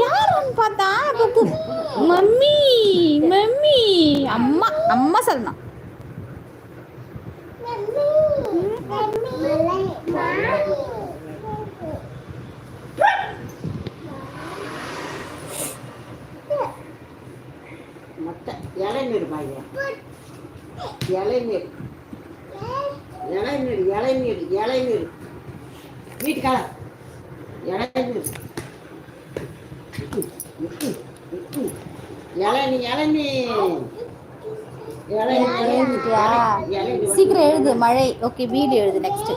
யாருன்னு பார்த்தா mummy mummy அம்மா அம்மா சொல்லணும். இளநீர் பாய்யா, இளநீர் இளநீர் இளநீர் இளநீர் வீட்டுக்கால இளநீர் இளநீ இளநீ சீக்கிரம் எழுது. மழை. ஓகே, வீடு எழுது. நெக்ஸ்ட்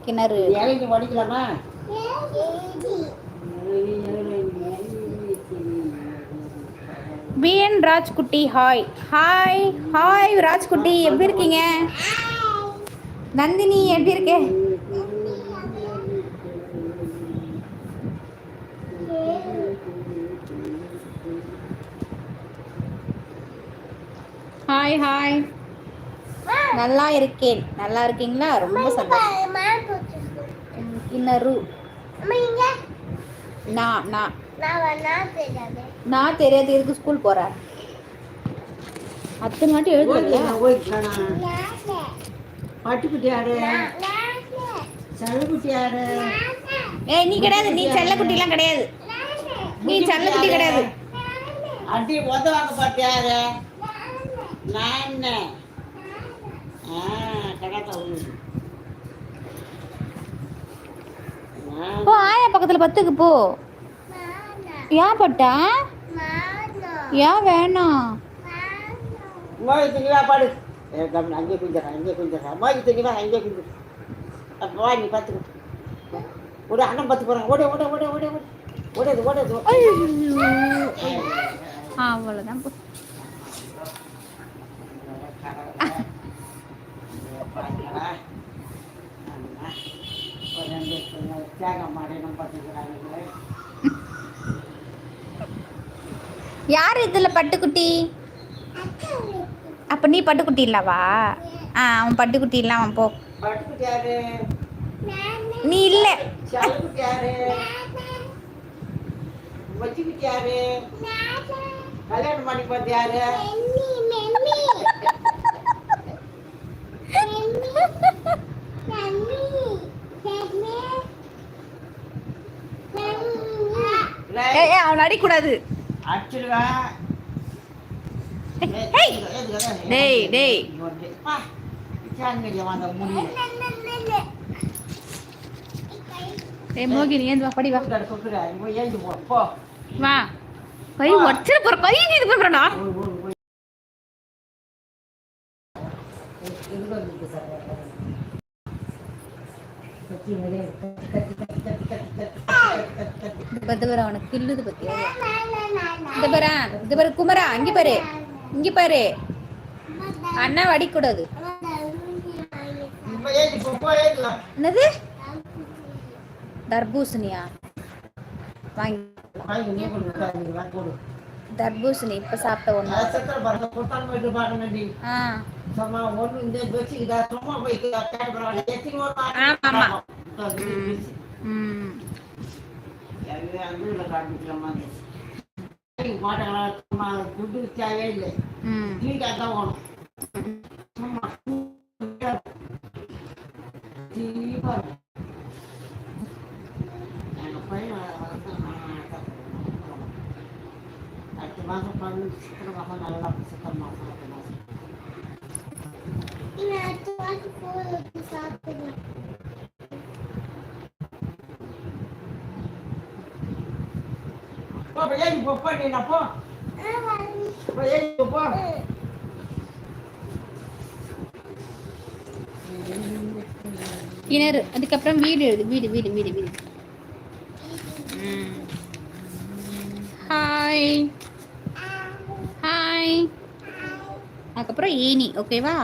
கிணறு. இளநீ படிக்கலாமா? பிஎன் Rajkutti hi. Hi hi Rajkutti, எப்படி இருக்கீங்க? நந்தினி எப்படி இருக்க? ஹாய் ஹாய், நல்லா இருக்கேன். நல்லா இருக்கீங்களா? ரொம்ப சந்தோஷம். கிணறு நான் தெரியாது. இருக்கு ஸ்கூல் போறேன். அத்தனை வாட்டி எழுதுறீங்களா? ஏய், நீ கிடையாது. நீ செல்லக்குட்டி எல்லாம் கிடையாது. நீ செல்லக்குட்டி கிடையாது. அடி உதவாங்க பாட்டியாரு. நான் போ, ஆயா பக்கத்துல பத்துக்கு போ. ஏன் பட்டா? ஏன் வேணாம்? பாடு. அங்கே குஞ்சிடறேன், அங்கே குஞ்சிடறேன். மோகி தூங்கிவா, அங்கே குஞ்சு. அப்போ நீ பார்த்துக்க. ஓட அண்ணன் பார்த்து போகிறேன். ஓட ஓட ஓட ஓட ஓடது ஓடது. அவ்வளோதான். யார் இதுல பட்டுக்குட்டி? அப்ப நீ பட்டுக்குட்டி இல்லவா? அவன் பட்டுக்குட்டி இல்ல. அவன் போ. நீ இல்ல. கல்யாணம் பண்ணி பார்த்து யாரு? அவன் அடிக்கூடாது. டேய் டேய், மோகினி ஏந்து வா, படி வா. வா, கை உடச்சிட போற. கை இது பண்றடா. அவனுக்கு கில்லுது பத்தியா? இந்த பாரு, இந்த பாரு குமரா, இங்க பாரு, இங்க பாரு. அண்ணா அடிக்கூடாது. என்னது தர்பூசணியா? வாங்கி தர்பூசணி இப்ப சாப்பிட்ட ஒண்ணு. கிணறு. அதுக்கப்புறம் வீடு எழுது. வீடு வீடு வீடு வீடு. Hi hi. அதுக்கப்புறம் ஏனி. ஓகேவா?